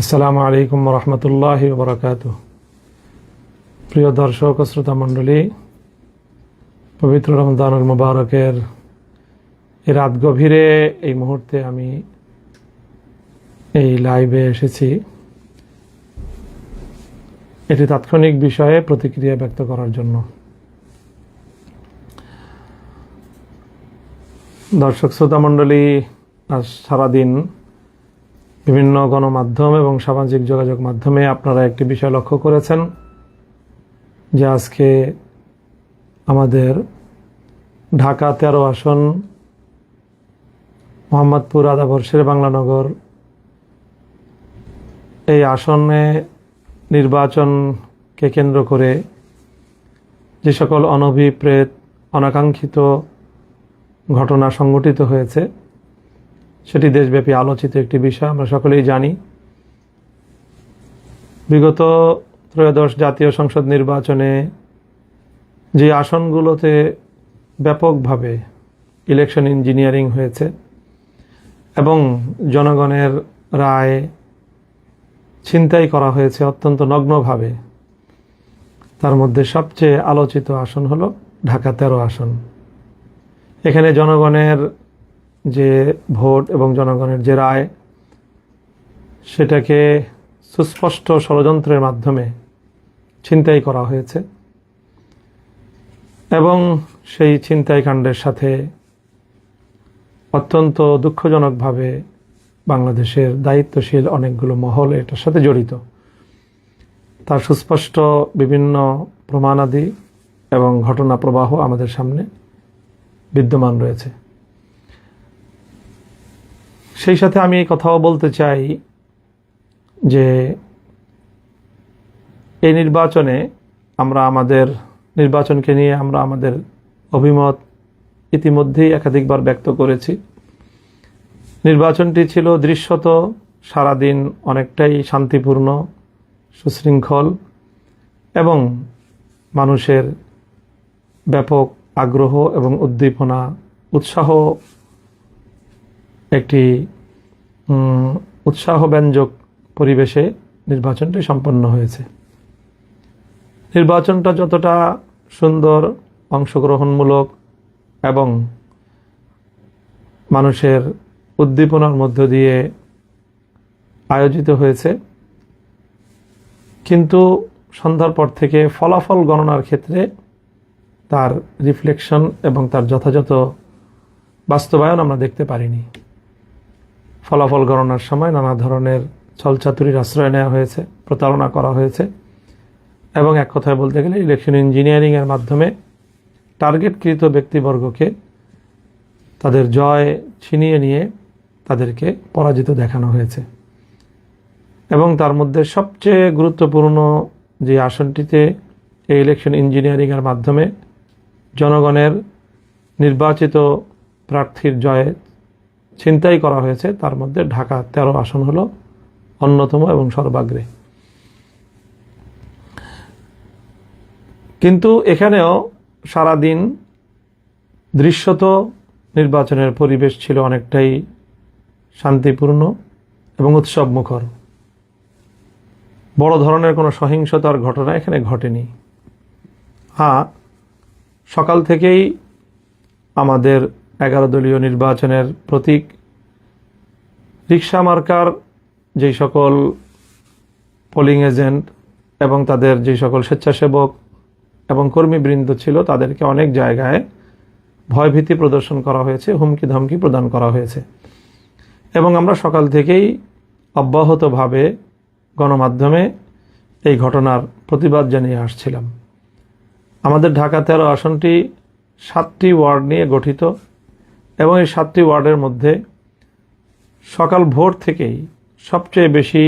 আসসালামু আলাইকুম রহমতুল্লাহি ওয়া বারাকাতুহু। প্রিয় দর্শক ও শ্রোতা মণ্ডলী, পবিত্র রমজানুল মুবারকের এই রাত গভীরে এই মুহূর্তে আমি এই লাইভে এসেছি এটি তাৎক্ষণিক বিষয়ে প্রতিক্রিয়া ব্যক্ত করার জন্য। দর্শক শ্রোতা মণ্ডলী, আজ সারাদিন বিভিন্ন গণমাধ্যম এবং সামাজিক যোগাযোগ মাধ্যমে আপনারা একটি বিষয় লক্ষ্য করেছেন যে আজকে আমাদের ঢাকা 13 আসন মোহাম্মদপুর আদাবর শেরে বাংলানগর এই আসনে নির্বাচনকে কেন্দ্র করে যে সকল অনভিপ্রেত অনাকাঙ্ক্ষিত ঘটনা সংঘটিত হয়েছে সেটি দেশব্যাপী আলোচিত একটি বিষয়। আমরা সকলেই জানি, বিগত ত্রয়োদশ জাতীয় সংসদ নির্বাচনে যে আসনগুলোতে ব্যাপকভাবে ইলেকশন ইঞ্জিনিয়ারিং হয়েছে এবং জনগণের রায় ছিনতাই করা হয়েছে অত্যন্ত নগ্নভাবে, তার মধ্যে সবচেয়ে আলোচিত আসন হলো ঢাকা 13 আসন। এখানে জনগণের যে ভোট এবং জনগণের যে রায়, সেটাকে সুস্পষ্ট ষড়যন্ত্রের মাধ্যমে ছিনতাই করা হয়েছে এবং সেই ছিনতাই কাণ্ডের সাথে অত্যন্ত দুঃখজনকভাবে বাংলাদেশের দায়িত্বশীল অনেকগুলো মহল এটার সাথে জড়িত। তার সুস্পষ্ট বিভিন্ন প্রমাণাদি এবং ঘটনা প্রবাহ আমাদের সামনে বিদ্যমান রয়েছে। সেই সাথে আমি এই কথাও বলতে চাই যে এই নির্বাচনে আমরা আমাদের নির্বাচনকে নিয়ে আমরা আমাদের অভিমত ইতিমধ্যেই একাধিকবার ব্যক্ত করেছি। নির্বাচনটি ছিল দৃশ্যত সারাদিন অনেকটাই শান্তিপূর্ণ, সুশৃঙ্খল এবং মানুষের ব্যাপক আগ্রহ এবং উদ্দীপনা, উৎসাহ, একটি উৎসাহব্যঞ্জক পরিবেশে নির্বাচনটি সম্পন্ন হয়েছে। নির্বাচনটা যতটা সুন্দর, অংশগ্রহণমূলক এবং মানুষের উদ্দীপনার মধ্য দিয়ে আয়োজিত হয়েছে, কিন্তু সন্ধ্যার পর থেকে ফলাফল গণনার ক্ষেত্রে তার রিফ্লেকশন এবং তার যথাযথ বাস্তবায়ন আমরা দেখতে পারিনি। ফলাফল গণনার সময় নানা ধরনের ছলচাতুরির আশ্রয় নেওয়া হয়েছে, প্রতারণা করা হয়েছে এবং এক কথায় বলতে গেলে ইলেকশন ইঞ্জিনিয়ারিংয়ের মাধ্যমে টার্গেটকৃত ব্যক্তিবর্গকে তাদের জয় ছিনিয়ে নিয়ে তাদেরকে পরাজিত দেখানো হয়েছে। এবং তার মধ্যে সবচেয়ে গুরুত্বপূর্ণ যে আসনটিতে এই ইলেকশন ইঞ্জিনিয়ারিংয়ের মাধ্যমে জনগণের নির্বাচিত প্রার্থীর জয়ে ছিনতাই করা হয়েছে, তার মধ্যে ঢাকা 13 আসন হলো অন্যতম এবং সর্বাগ্রে। কিন্তু এখানেও সারাদিন দৃশ্যত নির্বাচনের পরিবেশ ছিল অনেকটাই শান্তিপূর্ণ এবং উৎসবমুখর। বড় ধরনের কোনো সহিংসতার ঘটনা এখানে ঘটেনি। হ্যাঁ, সকাল থেকেই আমাদের 11 দলীয় নির্বাচনের প্রতীক রিকশা মার্কার যেই সকল পোলিং এজেন্ট এবং তাদের যে সকল স্বেচ্ছাসেবক এবং কর্মীবৃন্দ ছিল, তাদেরকে অনেক জায়গায় ভয়ভীতি প্রদর্শন করা হয়েছে, হুমকি ধমকি প্রদান করা হয়েছে। এবং আমরা সকাল থেকেই অব্যাহতভাবে গণমাধ্যমে এই ঘটনার প্রতিবাদ জানিয়ে আসছিলাম। আমাদের ঢাকা 13 আসনটি 7টি ওয়ার্ড নিয়ে গঠিত এবং এই 7টি ওয়ার্ডের মধ্যে সকাল ভোর থেকেই সবচেয়ে বেশি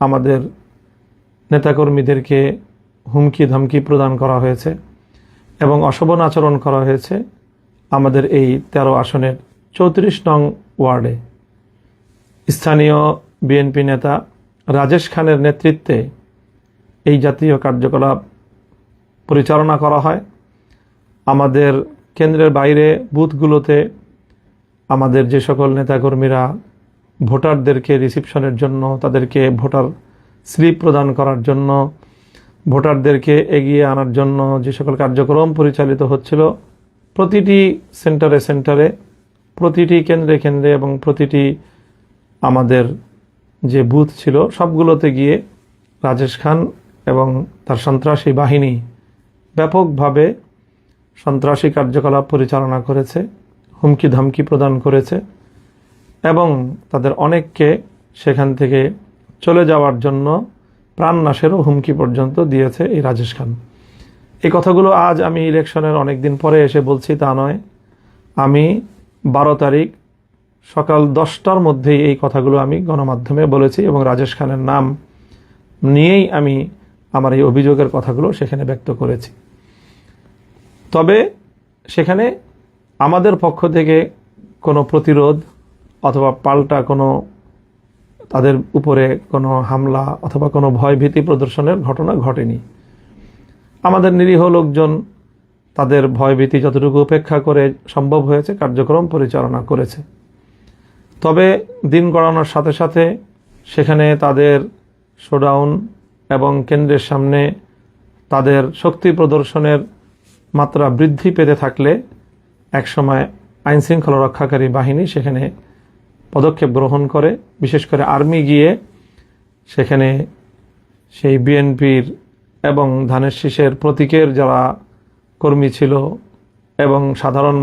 আমাদের নেতাকর্মীদেরকে হুমকি ধমকি প্রদান করা হয়েছে এবং অশোভন আচরণ করা হয়েছে আমাদের এই 13 আসনের 34 নং ওয়ার্ডে। স্থানীয় বিএনপি নেতা রাজেশ খানের নেতৃত্বে এই জাতীয় কার্যকলাপ পরিচালনা করা হয়। আমাদের কেন্দ্রের বাইরে বুথগুলোতে আমাদের যে সকল নেতাকর্মীরা ভোটারদেরকে রিসিপশনের জন্য, তাদেরকে ভোটার স্লিপ প্রদান করার জন্য, ভোটারদেরকে এগিয়ে আনার জন্য যে সকল কার্যক্রম পরিচালিত হচ্ছিল, প্রতিটি সেন্টারে সেন্টারে, প্রতিটি কেন্দ্রে কেন্দ্রে এবং প্রতিটি আমাদের যে বুথ ছিল সবগুলোতে গিয়ে রাজেশ খান এবং তার সন্ত্রাসী বাহিনী ব্যাপকভাবে সন্ত্রাসী কার্যকলাপ পরিচালনা করেছে, হুমকি ধমকি প্রদান করেছে এবং তাদের অনেককে সেখান থেকে চলে যাওয়ার জন্য প্রাণনাশেরও হুমকি পর্যন্ত দিয়েছে এই রাজেশ খান। এই কথাগুলো আজ আমি ইলেকশনের অনেক দিন পরে এসে বলছি তা নয়। আমি 12 তারিখ সকাল 10টার মধ্যেই এই কথাগুলো আমি গণমাধ্যমে বলেছি এবং রাজেশ খানের নাম নিয়েই আমি আমার এই অভিযোগের কথাগুলো সেখানে ব্যক্ত করেছি। তবে সেখানে আমাদের পক্ষ থেকে কোনো প্রতিরোধ অথবা পাল্টা কোনো তাদের উপরে কোনো হামলা অথবা কোনো ভয়ভীতি প্রদর্শনের ঘটনা ঘটেনি। আমাদের নিরীহ লোকজন তাদের ভয়ভীতি যতটুকু উপেক্ষা করে সম্ভব হয়েছে কার্যক্রম পরিচালনা করেছে। তবে দিন গড়ানোর সাথে সাথে সেখানে তাদের শোডাউন এবং কেন্দ্রের সামনে তাদের শক্তি প্রদর্শনের মাত্রা বৃদ্ধি পেতে থাকলে একসময় আইনশৃঙ্খলা রক্ষাকারী বাহিনী সেখানে পদক্ষেপ গ্রহণ করে, বিশেষ করে আর্মি গিয়ে সেখানে সেই বিএনপির এবং ধানের শীষের প্রতীকের যারা কর্মী ছিল এবং সাধারণ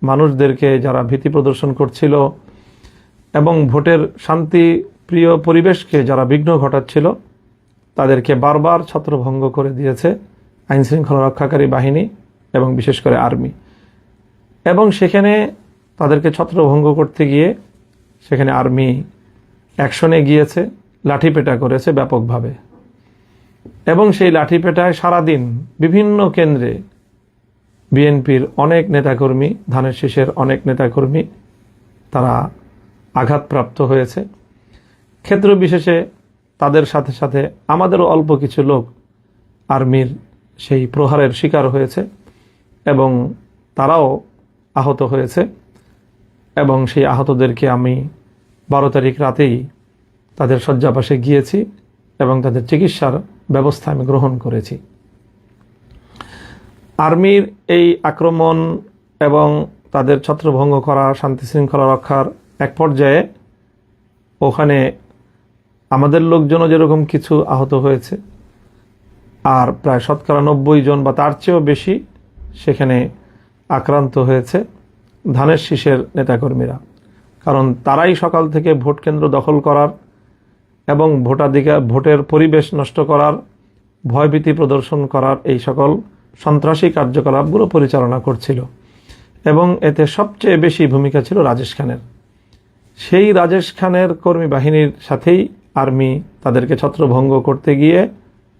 মানুষদেরকে যারা ভীতি প্রদর্শন করছিল এবং ভোটের শান্তিপ্রিয় পরিবেশকে যারা বিঘ্ন ঘটাচ্ছিল তাদেরকে বারবার ছত্রভঙ্গ করে দিয়েছে আইনশৃঙ্খলা রক্ষাকারী বাহিনী এবং বিশেষ করে আর্মি। এবং সেখানে তাদেরকে ছত্রভঙ্গ করতে গিয়ে সেখানে আর্মি অ্যাকশনে গিয়েছে, লাঠিপেটা করেছে ব্যাপকভাবে এবং সেই লাঠিপেটায় সারাদিন বিভিন্ন কেন্দ্রে বিএনপির অনেক নেতাকর্মী, ধানের শীষের অনেক নেতাকর্মী তারা আঘাতপ্রাপ্ত হয়েছে। ক্ষেত্র বিশেষে তাদের সাথে সাথে আমাদেরও অল্প কিছু লোক আর্মির সেই প্রহারের শিকার হয়েছে এবং তারাও আহত হয়েছে এবং সেই আহতদেরকে আমি 12 তারিখ রাতেই তাদের শয্যাপাশে গিয়েছি এবং তাদের চিকিৎসার ব্যবস্থা আমি গ্রহণ করেছি। আর্মির এই আক্রমণ এবং তাদের ছত্রভঙ্গ করা, শান্তি শৃঙ্খলা রক্ষার এক পর্যায়ে ওখানে আমাদের লোকজনও যেরকম কিছু আহত হয়েছে আর প্রায় 90% জন বা তার চেয়েও বেশি সেখানে আক্রান্ত হয়েছে ধানের শীষের নেতাকর্মীরা। কারণ তারাই সকাল থেকে ভোট কেন্দ্র দখল করার এবং ভোটের পরিবেশ নষ্ট করার, ভয়ভীতি প্রদর্শন করার এই সকল সন্ত্রাসী কার্যকলাপগুলো পরিচালনা করছিল এবং এতে সবচেয়ে বেশি ভূমিকা ছিল রাজেশ খানের। সেই রাজেশ খানের কর্মী বাহিনীর সাথেই আর্মি তাদেরকে ছত্রভঙ্গ করতে গিয়ে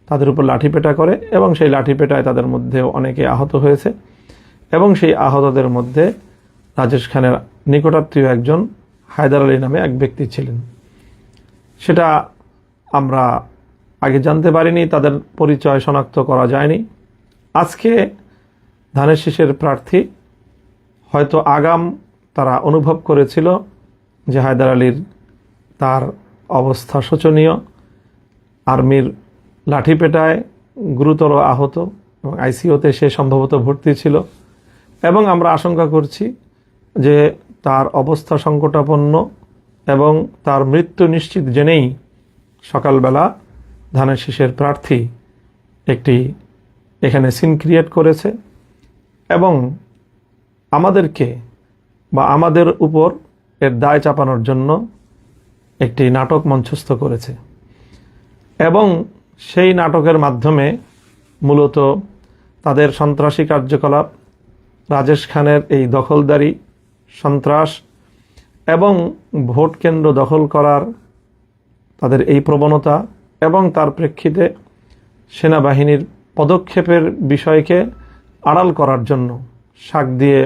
তাদের উপর লাঠিপেটা করে এবং সেই লাঠিপেটায় তাদের মধ্যে অনেকে আহত হয়েছে এবং সেই আহতদের মধ্যে রাজেশ খানের নিকটাত্মীয় একজন হায়দার আলী নামে এক ব্যক্তি ছিলেন। সেটা আমরা আগে জানতে পারিনি, তাদের পরিচয় শনাক্ত করা যায়নি। আজকে ধানের শীষের প্রার্থী হয়তো আগাম তারা অনুভব করেছিল যে হায়দার আলীর তার অবস্থা শোচনীয়, আর্মির লাঠিপেটায় গুরুতর আহত এবং আইসিইউতে সে সম্ভবত ভর্তি ছিল এবং আমরা আশঙ্কা করছি যে তার অবস্থা সংকটাপন্ন এবং তার মৃত্যু নিশ্চিত জেনেই সকালবেলা ধানের শীষের প্রার্থী একটি এখানে সিন ক্রিয়েট করেছে এবং আমাদেরকে বা আমাদের উপর এর দায় চাপানোর জন্য একটি নাটক মঞ্চস্থ করেছে এবং সেই নাটকের মাধ্যমে মূলত তাদের সন্ত্রাসী কার্যকলাপ, রাজেশ খানের এই দখলদারি, সন্ত্রাস এবং ভোট কেন্দ্র দখল করার তাদের এই প্রবণতা এবং তার প্রেক্ষিতে সেনাবাহিনীর পদক্ষেপের বিষয়কে আড়াল করার জন্য শাক দিয়ে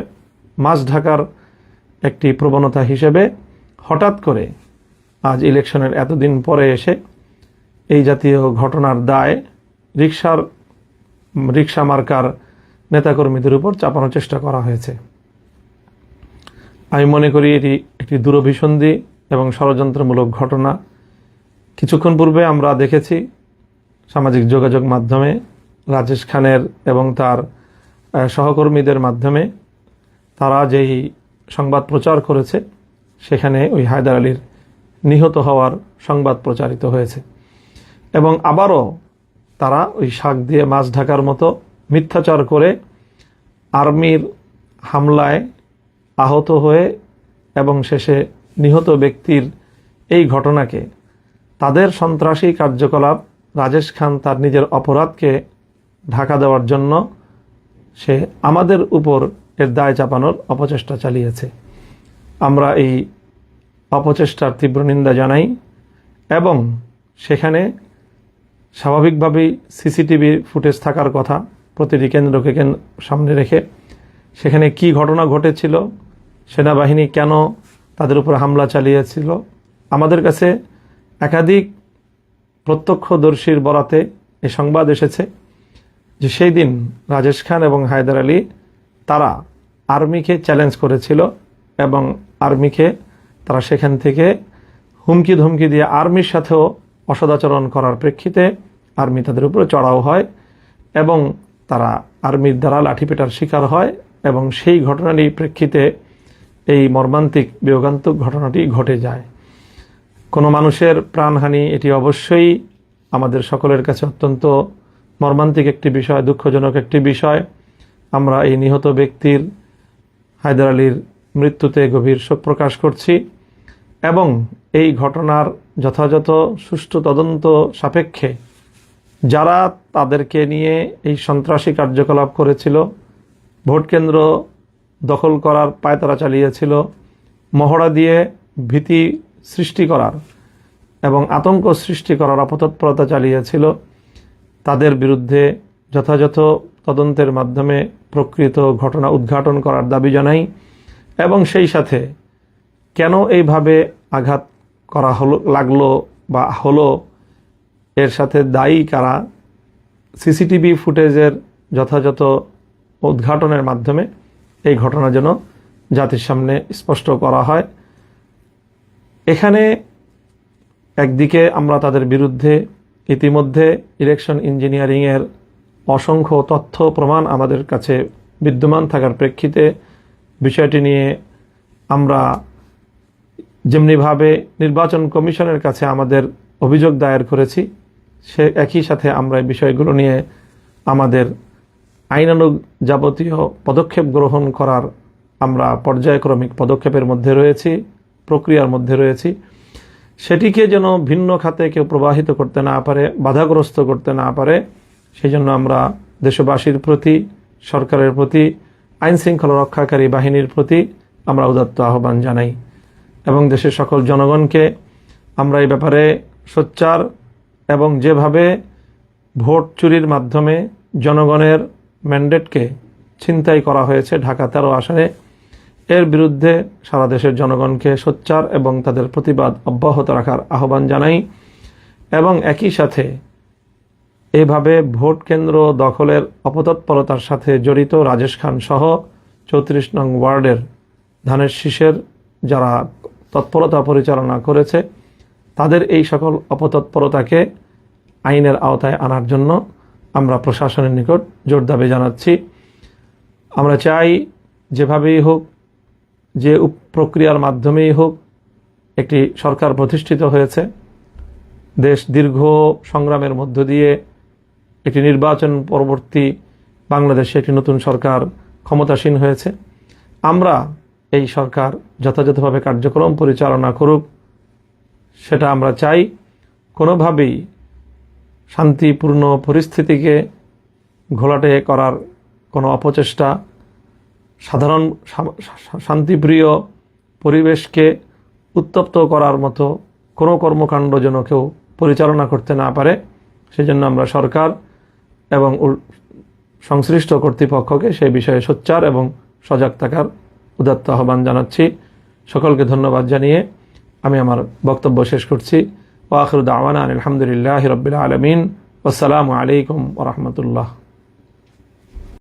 মাছ ঢাকার একটি প্রবণতা হিসেবে হঠাৎ করে আজ ইলেকশনের এতদিন পরে এসে এই জাতীয় ঘটনার দায় রিক্সা মার্কার নেতাকর্মীদের উপর চাপানোর চেষ্টা করা হয়েছে। আমি মনে করি এটি একটি দূরভিসন্ধি এবং ষড়যন্ত্রমূলক ঘটনা। কিছুক্ষণ পূর্বে আমরা দেখেছি সামাজিক যোগাযোগ মাধ্যমে রাজেশ খানের এবং তার সহকর্মীদের মাধ্যমে তারা যেই সংবাদ প্রচার করেছে, সেখানে ওই হায়দার আলীর নিহত হওয়ার সংবাদ প্রচারিত হয়েছে। এবং আবারও তারা ওই শাক দিয়ে মাছ ঢাকার মতো মিথ্যাচার করে আর্মির হামলায় আহত হয়ে এবং শেষে নিহত ব্যক্তির এই ঘটনাকে তাদের সন্ত্রাসী কার্যকলাপ, রাজেশ খান তার নিজের অপরাধকে ঢাকা দেওয়ার জন্য সে আমাদের উপর এর দায় চাপানোর অপচেষ্টা চালিয়েছে। আমরা এই অপচেষ্টার তীব্র নিন্দা জানাই এবং সেখানে স্বাভাবিকভাবেই সিসিটিভির ফুটেজ থাকার কথা প্রতিটি কেন্দ্রকে সামনে রেখে সেখানে কি ঘটনা ঘটেছিল, সেনাবাহিনী কেন তাদের উপর হামলা চালিয়েছিল। আমাদের কাছে একাধিক প্রত্যক্ষদর্শীর বরাতে এই সংবাদ এসেছে যে সেই দিন রাজেশ খান এবং হায়দার আলী তারা আর্মিকে চ্যালেঞ্জ করেছিল এবং আর্মিকে তারা সেখান থেকে হুমকি ধমকি দিয়ে আর্মির সাথেও অসদাচরণ করার প্রেক্ষিতে আর্মি তাদের উপরে চড়াও হয় এবং তারা আর্মির দ্বারা লাঠিপেটার শিকার হয় এবং সেই ঘটনারই প্রেক্ষিতে এই মর্মান্তিক বিয়োগান্তক ঘটনাটি ঘটে যায়। কোনো মানুষের প্রাণহানি এটি অবশ্যই আমাদের সকলের কাছে অত্যন্ত মর্মান্তিক একটি বিষয়, দুঃখজনক একটি বিষয়। আমরা এই নিহত ব্যক্তির হায়দার আলীর মৃত্যুতে গভীর শোক প্রকাশ করছি এবং এই ঘটনার যথাযথ সুষ্ঠু তদন্ত সাপেক্ষে যারা তাদেরকে নিয়ে এই সন্ত্রাসী কার্যকলাপ করেছিল, ভোট কেন্দ্র দখল করার পায়তারা চালিয়েছিল, মহড়া দিয়ে ভীতি সৃষ্টি করার এবং আতঙ্ক সৃষ্টি করার অপতৎপরতা চালিয়েছিল, তাদের বিরুদ্ধে যথাযথ তদন্তের মাধ্যমে প্রকৃত ঘটনা উদ্ঘাটন করার দাবি জানাই এবং সেই সাথে কেন এইভাবে আঘাত করা লাগলো বা হলো, এর সাথে দায়ী কারা, সিসিটিভি ফুটেজের যথাযথ উদ্ঘাটনের মাধ্যমে এই ঘটনা যেন জাতির সামনে স্পষ্ট করা হয়। এখানে একদিকে আমরা তাদের বিরুদ্ধে ইতিমধ্যে ইলেকশন ইঞ্জিনিয়ারিংয়ের অসংখ্য তথ্য প্রমাণ আমাদের কাছে বিদ্যমান থাকার প্রেক্ষিতে বিষয়টি নিয়ে আমরা যেমনিভাবে নির্বাচন কমিশনের কাছে আমাদের অভিযোগ দায়ের করেছি, সে একই সাথে আমরা এই বিষয়গুলো নিয়ে আমাদের আইনানুগ যাবতীয় পদক্ষেপ গ্রহণ করার আমরা পর্যায়ক্রমিক পদক্ষেপের মধ্যে রয়েছি, প্রক্রিয়ার মধ্যে রয়েছি। সেটিকে যেন ভিন্ন খাতে কেউ প্রবাহিত করতে না পারে, বাধাগ্রস্ত করতে না পারে, সেই জন্য আমরা দেশবাসীর প্রতি, সরকারের প্রতি, আইন শৃঙ্খলা রক্ষাকারী বাহিনীর প্রতি আমরা উদাত্ত আহ্বান জানাই এবং দেশের সকল জনগণকে আমরা এই ব্যাপারে সোচ্চার এবং যেভাবে ভোট চুরির মাধ্যমে জনগণের ম্যান্ডেটকে ছিনতাই করা হয়েছে ঢাকা 13 আসনে, এর বিরুদ্ধে সারা দেশের জনগণকে সোচ্চার এবং তাদের প্রতিবাদ অব্যাহত রাখার আহ্বান জানাই এবং একই সাথে এইভাবে ভোট কেন্দ্র দখলের অপতৎপরতার সাথে জড়িত রাজেশ খান সহ 34 নং ওয়ার্ডের ধানের শীষের যারা তৎপরতা পরিচালনা করেছে তাদের এই সকল অপতৎপরতাকে আইনের আওতায় আনার জন্য আমরা প্রশাসনের নিকট জোর দাবি জানাচ্ছি। আমরা চাই যেভাবেই হোক, যে প্রক্রিয়ার মাধ্যমেই হোক, একটি সরকার প্রতিষ্ঠিত হয়েছে, দেশ দীর্ঘ সংগ্রামের মধ্য দিয়ে একটি নির্বাচন পরবর্তী বাংলাদেশে একটি নতুন সরকার ক্ষমতাসীন হয়েছে। আমরা এই সরকার যথাযথভাবে কার্যক্রম পরিচালনা করুক, সেটা আমরা চাই। কোনোভাবেই শান্তিপূর্ণ পরিস্থিতিকে ঘোলাটে করার কোনো অপচেষ্টা, সাধারণ শান্তিপ্রিয় পরিবেশকে উত্তপ্ত করার মতো কোনো কর্মকাণ্ড যেন কেউ পরিচালনা করতে না পারে, সেজন্য আমরা সরকার এবং সংশ্লিষ্ট কর্তৃপক্ষকে সেই বিষয়ে সোচ্চার এবং সজাগ থাকার উদাত্ত আহ্বান জানাচ্ছি। সকলকে ধন্যবাদ জানিয়ে আমি আমার বক্তব্য শেষ করছি। ওয়া আখিরু দাওয়ানা আলহামদুলিল্লাহি রাব্বিল আলামিন। আসসালামু আলাইকুম ওয়া রাহমাতুল্লাহ।